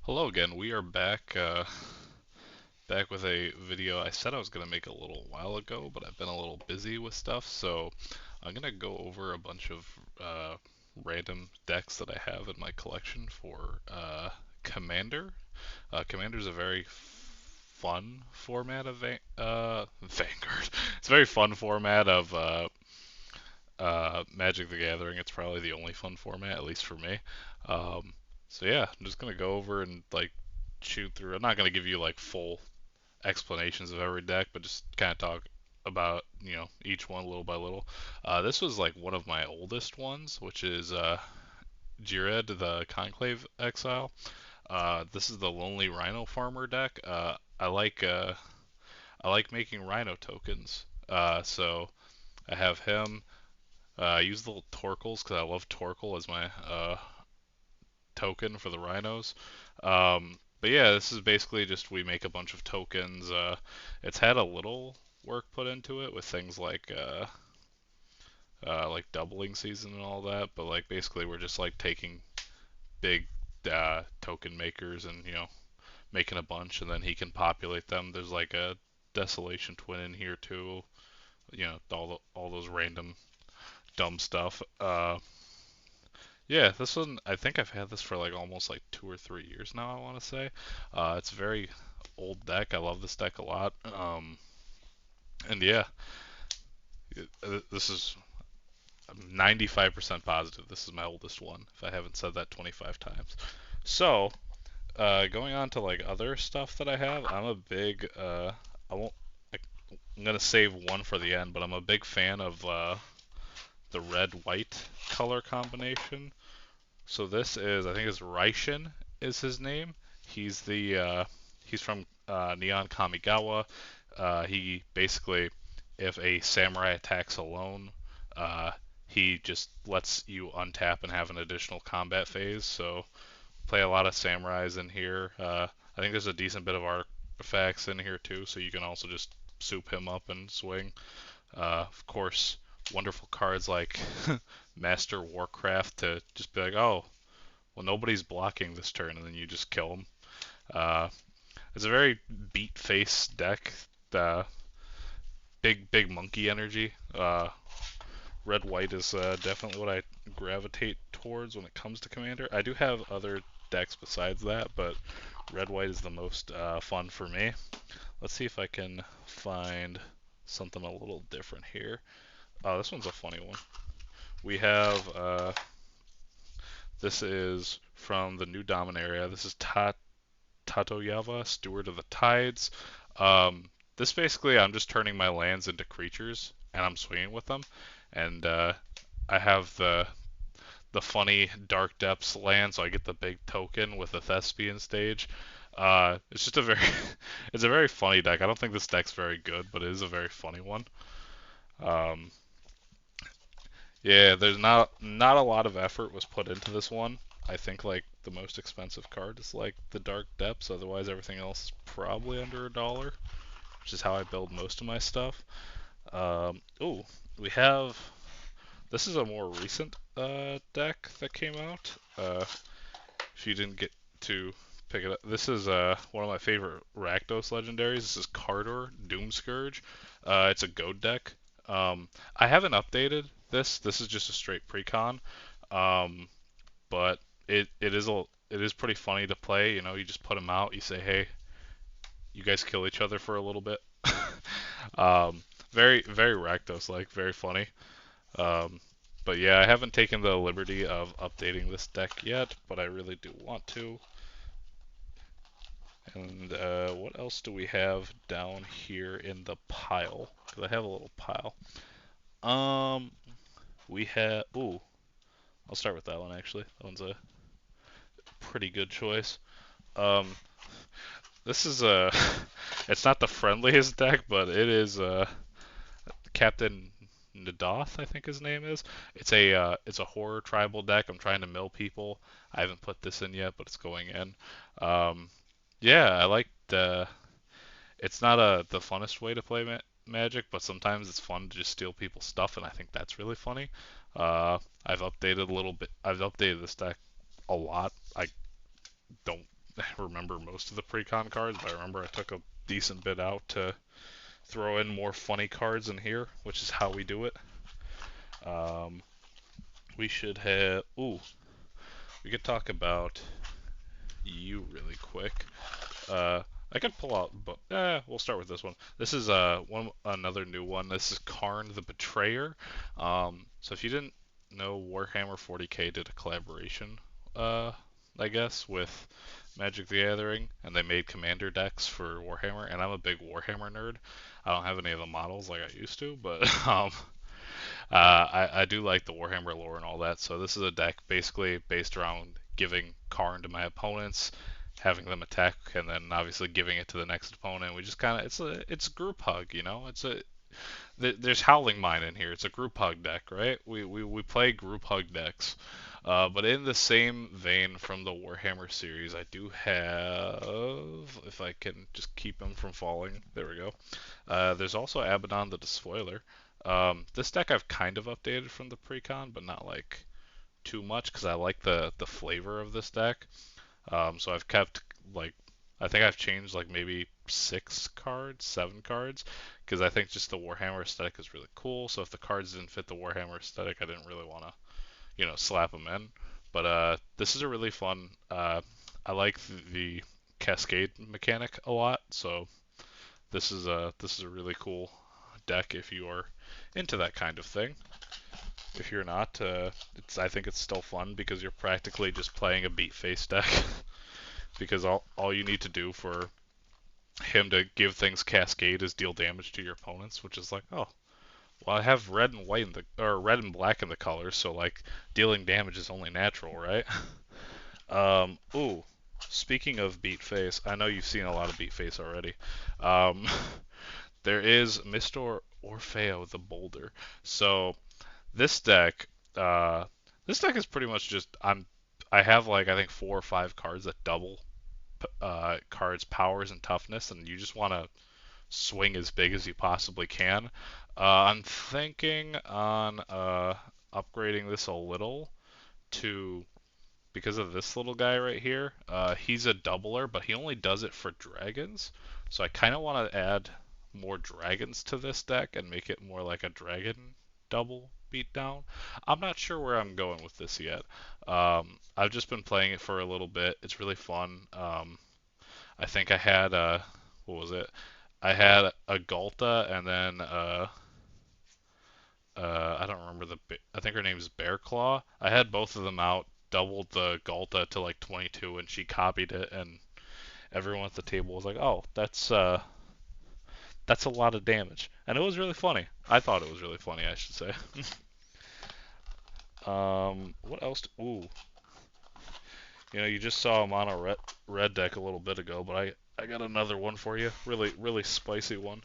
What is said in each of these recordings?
Hello again. We are back with a video I said I was gonna make a little while ago, but I've been a little busy with stuff, so I'm gonna go over a bunch of random decks that I have in my collection for Commander. Commander is a very fun format of Vanguard. It's a very fun format of Magic the Gathering. It's probably the only fun format, at least for me. Um, so yeah, I'm just gonna go over and like shoot through. I'm not gonna give you like full explanations of every deck, but just kind of talk about each one little by little. This was like one of my oldest ones, which is Jired, the Conclave Exile. This is the Lonely Rhino Farmer deck. I like making Rhino tokens. So I have him. I use the little Torkles because I love Torkel as my token for the rhinos. But yeah, this is basically just we make a bunch of tokens. It's had a little work put into it with things like doubling season and all that, but like basically we're just like taking big token makers and making a bunch, and then he can populate them. There's like a Desolation Twin in here too. All those random dumb stuff. Yeah, this one, I think I've had this for like almost like 2 or 3 years now, I want to say. It's a very old deck. I love this deck a lot. And yeah, this is, I'm 95% positive this is my oldest one, if I haven't said that 25 times. So, going on to like other stuff that I have, I'm a big, I won't, I, I'm gonna save one for the end, but I'm a big fan of the red-white color combination. So this is, I think it's Raishin is his name. He's the he's from Neon Kamigawa. He basically, if a samurai attacks alone, uh, he just lets you untap and have an additional combat phase. So play a lot of samurais in here. I think there's a decent bit of artifacts in here too, so you can also just soup him up and swing. Of course, wonderful cards like Master Warcraft to just be like, oh, well, nobody's blocking this turn, and then you just kill them. Uh, it's a very beat face deck. Uh, big monkey energy. Red white is definitely what I gravitate towards when it comes to Commander. I do have other decks besides that, but red white is the most fun for me. Let's see if I can find something a little different here. Oh, this one's a funny one. We have this is from the new Dominaria. This is Tatoyava, Steward of the Tides. This basically, I'm just turning my lands into creatures, and I'm swinging with them. And I have the funny Dark Depths land, so I get the big token with the Thespian stage. It's just a very, it's a very funny deck. I don't think this deck's very good, but it is a very funny one. Um, yeah, there's not a lot of effort was put into this one. I think like the most expensive card is like the Dark Depths. Otherwise, everything else is probably under $1, which is how I build most of my stuff. Oh, we have. This is a more recent deck that came out. If you didn't get to pick it up, this is one of my favorite Rakdos legendaries. This is Cardor Doomscourge. It's a goat deck. I haven't updated this. This is just a straight precon. Um, but it is pretty funny to play. You know, you just put them out. You say, hey, you guys kill each other for a little bit. Very Rakdos like, very funny. Um, but yeah, I haven't taken the liberty of updating this deck yet, but I really do want to. And what else do we have down here in the pile? Because I have a little pile. Um, we have. Ooh, I'll start with that one actually. That one's a pretty good choice. Um, this is a. It's not the friendliest deck, but it is Captain Nadath, I think his name is. It's a horror tribal deck. I'm trying to mill people. I haven't put this in yet, but it's going in. Um, yeah, I like the. It's not the funnest way to play Magic, but sometimes it's fun to just steal people's stuff, and I think that's really funny. I've updated a little bit. I've updated this deck a lot. I don't remember most of the pre-con cards, but I remember I took a decent bit out to throw in more funny cards in here, which is how we do it. Um, we should have. Ooh, we could talk about you really quick. Uh, I could pull out, but we'll start with this one. This is another new one. This is Karn the Betrayer. So if you didn't know, Warhammer 40K did a collaboration, uh, I guess, with Magic the Gathering, and they made commander decks for Warhammer. And I'm a big Warhammer nerd. I don't have any of the models like I used to, but I do like the Warhammer lore and all that, so this is a deck basically based around giving Karn to my opponents, having them attack, and then obviously giving it to the next opponent. We just kind of it's a group hug, you know. There's Howling Mine in here. It's a group hug deck, right? We play group hug decks. But in the same vein from the Warhammer series, I do have, if I can just keep them from falling, there we go. There's also Abaddon the Despoiler. This deck I've kind of updated from the precon, but not like too much because I like the flavor of this deck. So I've kept like I think I've changed like maybe 6 cards, 7 cards, because I think just the Warhammer aesthetic is really cool. So if the cards didn't fit the Warhammer aesthetic, I didn't really want to slap them in. But this is a really fun. I like the cascade mechanic a lot, so this is a really cool deck if you are into that kind of thing. If you're not, I think it's still fun because you're practically just playing a beat face deck. Because all you need to do for him to give things cascade is deal damage to your opponents, which is like, oh, well, I have red and white in the or red and black in the colors, so like dealing damage is only natural, right? Ooh, speaking of beat face, I know you've seen a lot of beat face already. Um, there is Mr. Orfeo the Boulder. So this deck, uh, this deck is pretty much just I have like I think 4 or 5 cards that double cards powers and toughness, and you just want to swing as big as you possibly can. I'm thinking on upgrading this a little to because of this little guy right here. He's a doubler, but he only does it for dragons. So I kind of want to add more dragons to this deck and make it more like a dragon double beatdown. I'm not sure where I'm going with this yet. I've just been playing it for a little bit. It's really fun. I think I had what was it? I had a Galta and then I don't remember I think her name's Bear Claw. I had both of them out, doubled the Galta to like 22, and she copied it, and everyone at the table was like, "Oh, that's a lot of damage," and it was really funny. I thought it was really funny, I should say. What else? Ooh, you just saw a mono red deck a little bit ago, but I got another one for you. Really, really spicy one.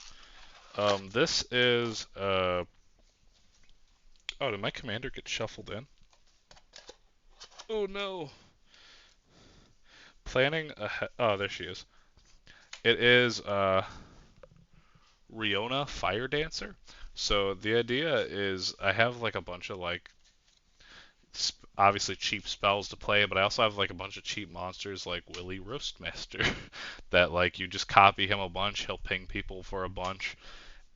This is Oh, did my commander get shuffled in? Oh no. Planning ahead. Oh, there she is. It is Riona Fire Dancer. So the idea is I have like a bunch of like obviously cheap spells to play, but I also have like a bunch of cheap monsters like Willy Roastmaster that like you just copy him a bunch, he'll ping people for a bunch.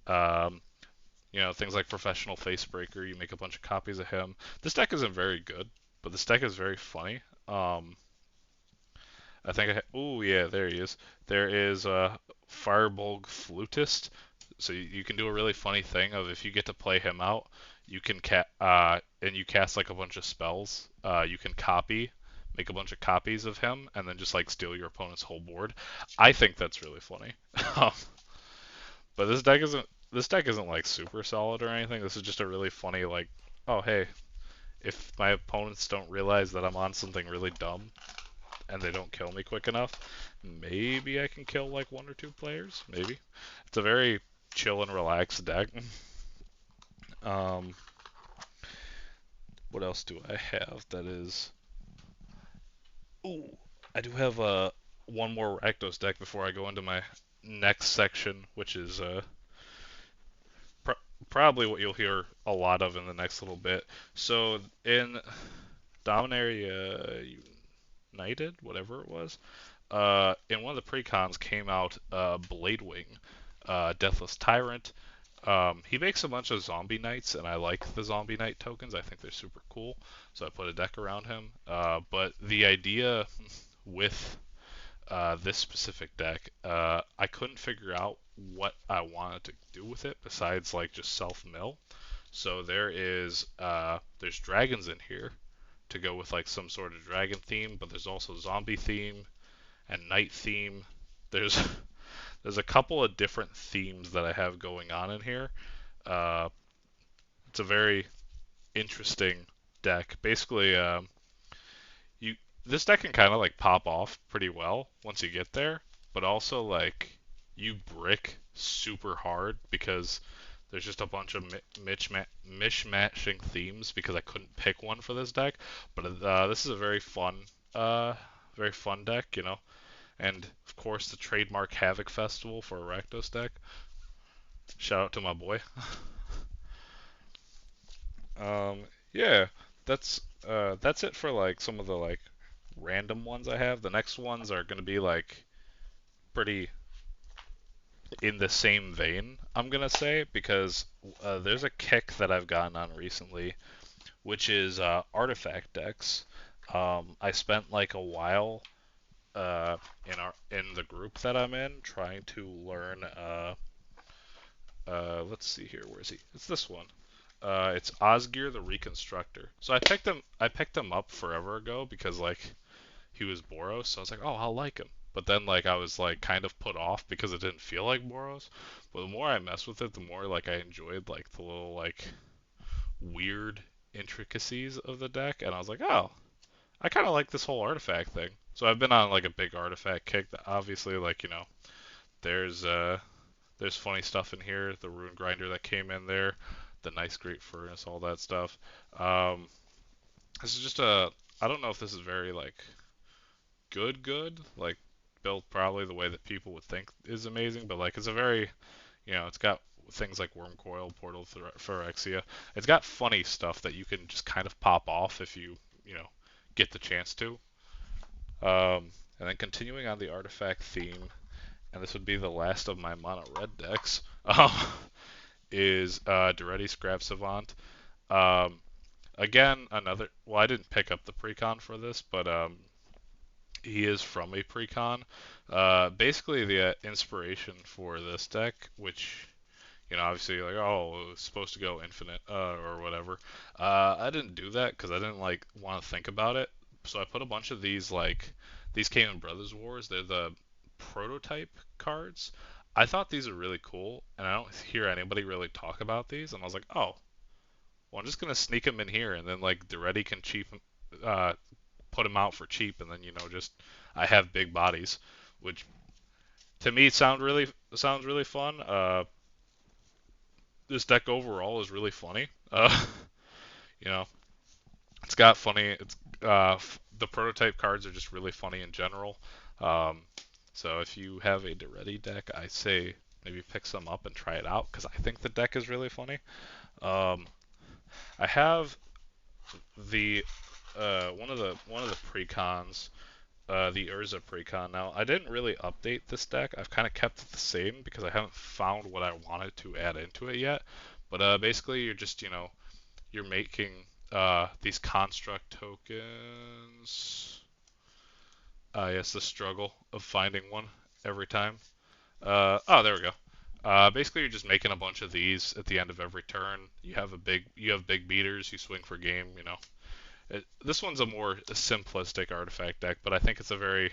Um, things like Professional Facebreaker, you make a bunch of copies of him. This deck isn't very good, but this deck is very funny. I think oh yeah, there he is. There is a Firebulg Flutist. So you can do a really funny thing of if you get to play him out, you can and you cast like a bunch of spells. You can make a bunch of copies of him, and then just like steal your opponent's whole board. I think that's really funny. But this deck isn't like super solid or anything. This is just a really funny like, oh hey, if my opponents don't realize that I'm on something really dumb, and they don't kill me quick enough, maybe I can kill like 1 or 2 players. Maybe. It's a very chill and relaxed deck. Um, what else do I have that is? Ooh, I do have one more Rakdos deck before I go into my next section, which is pr probably what you'll hear a lot of in the next little bit. So in Dominaria United, whatever it was, in one of the precons came out Bladewing, Deathless Tyrant. He makes a bunch of zombie knights, and I like the zombie knight tokens. I think they're super cool, so I put a deck around him. But the idea with this specific deck, I couldn't figure out what I wanted to do with it besides like just self mill. So there's dragons in here to go with like some sort of dragon theme, but there's also zombie theme and night theme. There's there's a couple of different themes that I have going on in here. Uh, it's a very interesting deck. Basically, you this deck can kind of like pop off pretty well once you get there, but also like you brick super hard because there's just a bunch of mishmashing themes because I couldn't pick one for this deck. But this is a very fun deck, you know. And of course the trademark Havoc Festival for a Rakdos deck. Shout out to my boy. Um, yeah, that's it for like some of the like random ones I have. The next ones are gonna be like pretty in the same vein, I'm gonna say, because there's a kick that I've gotten on recently, which is artifact decks. I spent like a while in the group that I'm in trying to learn. Let's see here. Where is he? It's this one. It's Osgir the Reconstructor. So I picked him up forever ago because like he was Boros, so I was like, oh, I'll like him. But then like I was like kind of put off because it didn't feel like Boros. But the more I messed with it, the more like I enjoyed like the little like weird intricacies of the deck, and I was like, oh, I kind of like this whole artifact thing. So I've been on like a big artifact kick. That obviously, like you know, there's uh there's funny stuff in here. The Rune Grinder that came in there, the Nice Great Furnace, all that stuff. Um, this is just a I don't know if this is very like good, like built probably the way that people would think is amazing, but like it's a very, you know, it's got things like Worm Coil, Portal Phyrexia. It's got funny stuff that you can just kind of pop off if you know, get the chance to. And then continuing on the artifact theme, and this would be the last of my mono red decks, is Duretti Scrap Savant. Um, again, another. Well, I didn't pick up the precon for this, but he is from a precon. Basically, the inspiration for this deck, which you know, obviously, like, oh, it's supposed to go infinite or whatever. I didn't do that because I didn't like want to think about it. So I put a bunch of these came in Brothers Wars. They're the prototype cards. I thought these are really cool, and I don't hear anybody really talk about these. And I was like, oh, well, I'm just gonna sneak them in here, and then like Duretti can uh, put them out for cheap, and then you know just I have big bodies, which to me sounds really fun. This deck overall is really funny. You know, it's got funny. The prototype cards are just really funny in general. Um, so if you have a Duretti deck, I say maybe pick some up and try it out because I think the deck is really funny. Um, I have the one of the precons, the Urza precon. Now I didn't really update this deck. I've kind of kept it the same because I haven't found what I wanted to add into it yet. But basically, you're just you know you're making these construct tokens. Yes, the struggle of finding one every time. Oh, there we go. Basically, you're just making a bunch of these at the end of every turn. You have big beaters. You swing for game. You know, this one's a more simplistic artifact deck, but I think it's a very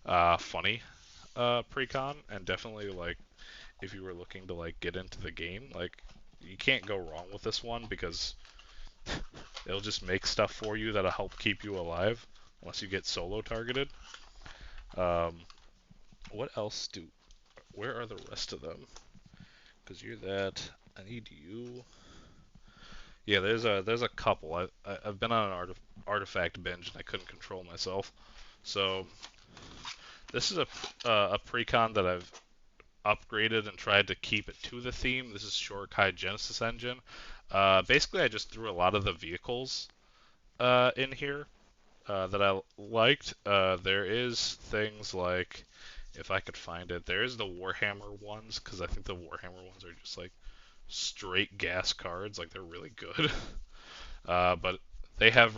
funny precon, and definitely like if you were looking to like get into the game, like you can't go wrong with this one because it'll just make stuff for you that'll help keep you alive unless you get solo targeted. Um, what else do? Where are the rest of them? Because you're that. I need you. Yeah, there's a couple. I've been on an artifact binge and I couldn't control myself. So this is a precon that I've upgraded and tried to keep it to the theme. This is Shorikai Genesis Engine. Basically, I just threw a lot of the vehicles in here that I liked. There is things like, if I could find it, there is the Warhammer ones because I think the Warhammer ones are just like straight gas cards. Like they're really good. But they had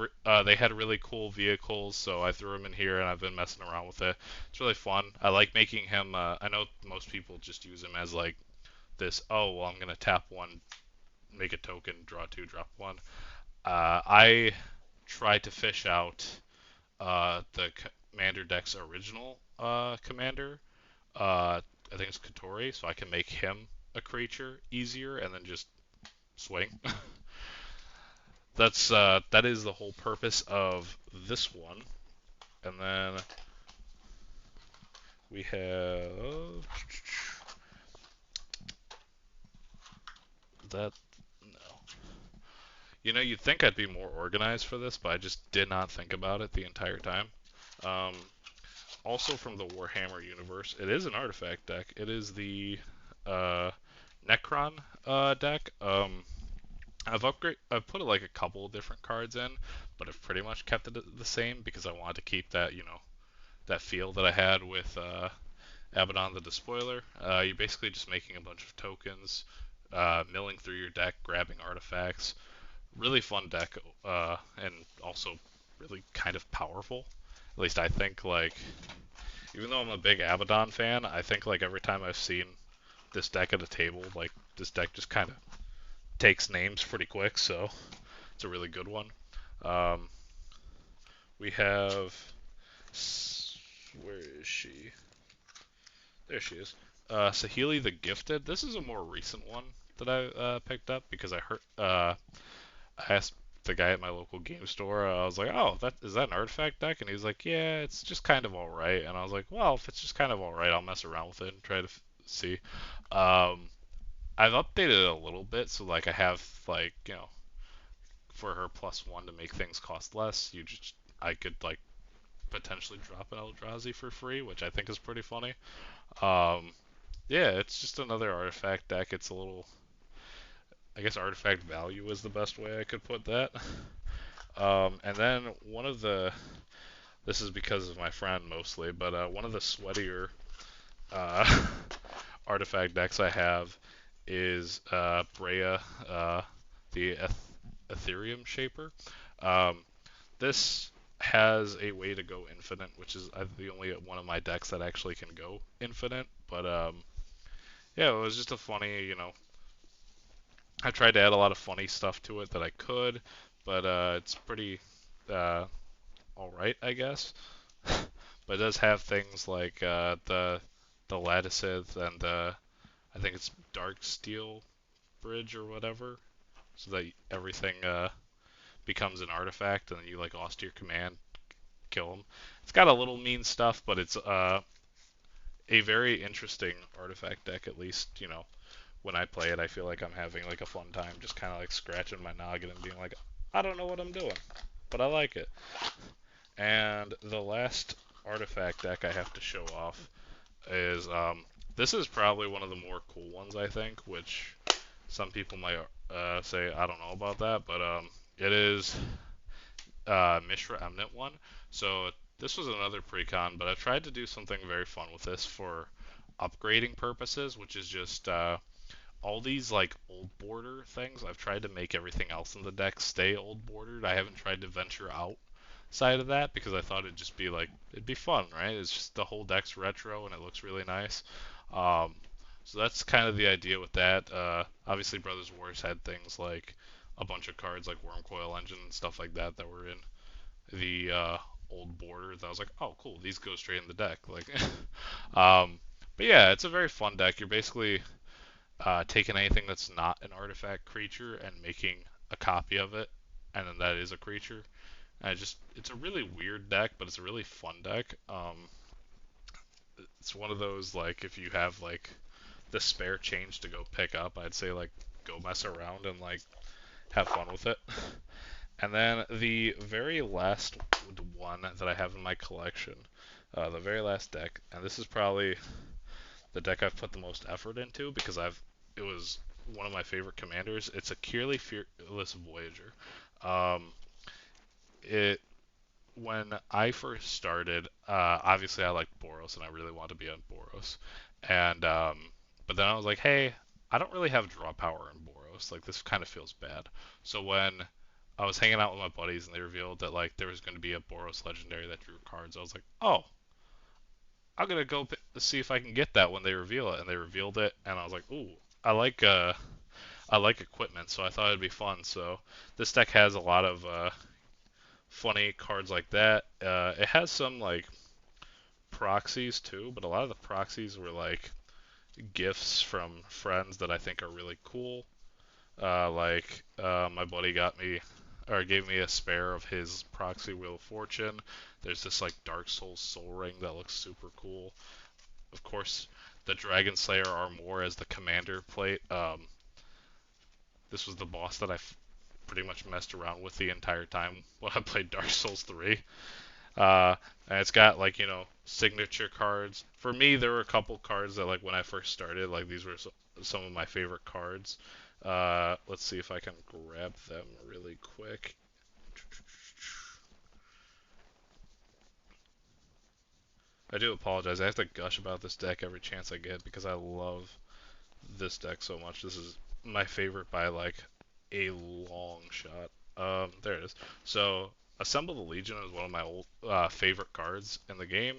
really cool vehicles, so I threw him in here and I've been messing around with it. It's really fun. I like making him. I know most people just use him as like this. Oh well, I'm gonna tap one, make a token, draw two, drop one. I try to fish out the commander deck's original commander. I think it's Katori, so I can make him a creature easier and then just swing. That is the whole purpose of this one. And then we have that. No, you'd think I'd be more organized for this, but I just did not think about it the entire time. Um, Also from the Warhammer universe, it is an artifact deck. It is the uh, Necron deck. I've put like a couple of different cards in, but I've pretty much kept it the same because I wanted to keep that that feel that I had with Abaddon the Despoiler. You're basically just making a bunch of tokens, milling through your deck, grabbing artifacts. Really fun deck, and also really kind of powerful. At least I think like even though I'm a big Abaddon fan, I think like every time I've seen this deck at a table, like this deck just kind of takes names pretty quick, so it's a really good one. Um, we have where is she? There she is. Saheeli the Gifted. This is a more recent one that I picked up because I asked the guy at my local game store. I was like, "Oh, that is that an artifact deck?" And he's like, "Yeah, it's just kind of all right." And I was like, "Well, if it's just kind of all right, I'll mess around with it and try to see." Um, I've updated it a little bit, so like I have like for her +1 to make things cost less. I could like potentially drop an Eldrazi for free, which I think is pretty funny. Um, yeah, it's just another artifact deck. It's a little, I guess, artifact value is the best way I could put that. And then this is because of my friend mostly, but one of the sweatier uh, artifact decks I have is Brea, the Ethereum Shaper. Um, this has a way to go infinite, which is the only one of my decks that actually can go infinite. But yeah, it was just a funny, I tried to add a lot of funny stuff to it that I could, but it's pretty uh, all right, I guess. But it does have things like the lattices and I think it's dark steel bridge or whatever, so that everything becomes an artifact, and then you like austere command kill them. It's got a little mean stuff, but it's a very interesting artifact deck. At least when I play it, I feel like I'm having like a fun time, just kind of like scratching my noggin and being like, I don't know what I'm doing, but I like it. And the last artifact deck I have to show off is this is probably one of the more cool ones I think, which some people might say I don't know about that, but it is Mishra Eminent one. So this was another precon, but I tried to do something very fun with this for upgrading purposes, which is just all these like old border things. I've tried to make everything else in the deck stay old bordered. I haven't tried to venture outside of that because I thought it'd just be like it'd be fun, right? It's just the whole deck's retro and it looks really nice. Um, so that's kind of the idea with that. Obviously, Brothers Wars had things like a bunch of cards like Wormcoil Engine and stuff like that that were in the old border. That I was like, oh, cool, these go straight in the deck. Like, but yeah, it's a very fun deck. You're basically taking anything that's not an artifact creature and making a copy of it, and then that is a creature. And it's a really weird deck, but it's a really fun deck. It's one of those like if you have like the spare change to go pick up, I'd say like go mess around and like have fun with it. And then the very last one that I have in my collection, the very last deck, and this is probably the deck I've put the most effort into because it was one of my favorite commanders. It's a Kirli Fearless Voyager. Um, it when I first started, obviously I liked Boros and I really wanted to be on Boros, and but then I was like, hey, I don't really have draw power in Boros. Like this kind of feels bad. So when I was hanging out with my buddies and they revealed that like there was going to be a Boros legendary that drew cards, I was like, oh, I'm gonna go see if I can get that when they reveal it. And they revealed it, and I was like, ooh, I like uh, I like equipment, so I thought it'd be fun. So this deck has a lot of funny cards like that. It has some like proxies too, but a lot of the proxies were like gifts from friends that I think are really cool. My buddy got me or gave me a spare of his proxy Wheel of Fortune. There's this like Dark Souls Soul Ring that looks super cool. Of course, the Dragon Slayer Armor as the commander plate. This was the boss that pretty much messed around with the entire time when I played Dark Souls 3. Uh, and it's got like signature cards. For me, there were a couple cards that like when I first started, like these were some of my favorite cards. Let's see if I can grab them really quick. I do apologize. I have to gush about this deck every chance I get because I love this deck so much. This is my favorite by like a long shot. There it is. So, Assemble the Legion is one of my old favorite cards in the game,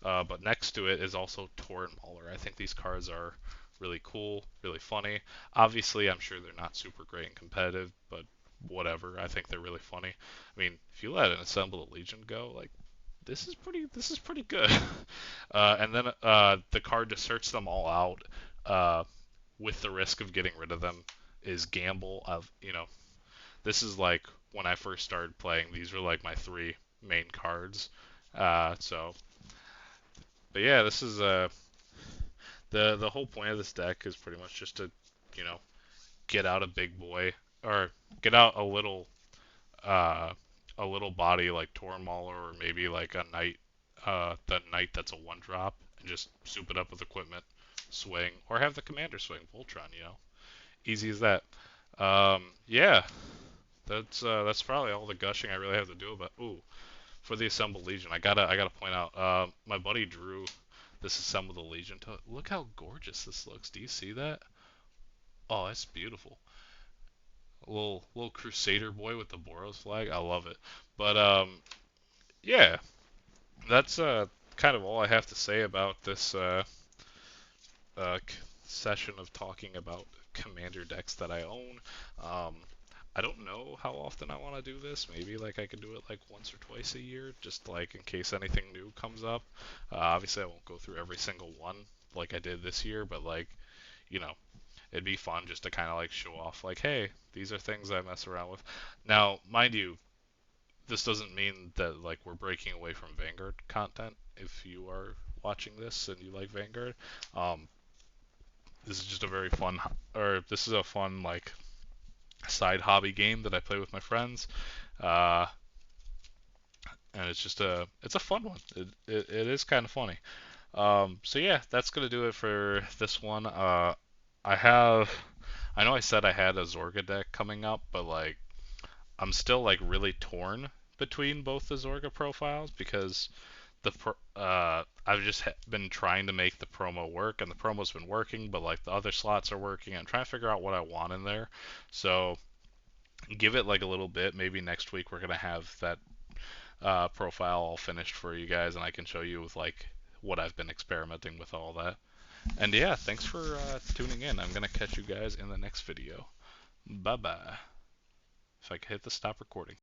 but next to it is also Torrent Mauler. I think these cards are really cool, really funny. Obviously, I'm sure they're not super great and competitive, but whatever. I think they're really funny. I mean, if you let an Assemble the Legion go, like this is pretty good. And then the card to search them all out. Uh, with the risk of getting rid of them is gamble of this is like when I first started playing, these were like my three main cards. So but yeah, this is the whole point of this deck is pretty much just to you know get out a big boy or get out uh a little body like Tormauler or maybe like a knight the knight that's a one drop and just soup it up with equipment swing or have the commander swing Voltron, easy as that. Yeah, that's probably all the gushing I really have to do about. Ooh, for the Assembled Legion, I gotta point out. My buddy drew this Assembled Legion. Look how gorgeous this looks. Do you see that? Oh, it's beautiful. Little Crusader boy with the Boros flag. I love it. But yeah, that's kind of all I have to say about this uh, session of talking about commander decks that I own. Um, I don't know how often I want to do this. Maybe like I could do it like once or twice a year, just like in case anything new comes up. Obviously, I won't go through every single one like I did this year, but like you know, it'd be fun just to kind of like show off, like, hey, these are things I mess around with. Now, mind you, this doesn't mean that like we're breaking away from Vanguard content. If you are watching this and you like Vanguard, um, this is just a very fun, or this is a fun like side hobby game that I play with my friends, uh, and it's a fun one. It is kind of funny. So yeah, that's gonna do it for this one. I have, I know I said I had a Zorga deck coming up, but like I'm still like really torn between both the Zorga profiles because I've just been trying to make the promo work, and the promo's been working, but like the other slots are working. I'm trying to figure out what I want in there. So give it like a little bit. Maybe next week we're gonna have that profile all finished for you guys, and I can show you with like what I've been experimenting with all that. And yeah, thanks for tuning in. I'm gonna catch you guys in the next video. Bye bye. If I can hit the stop recording.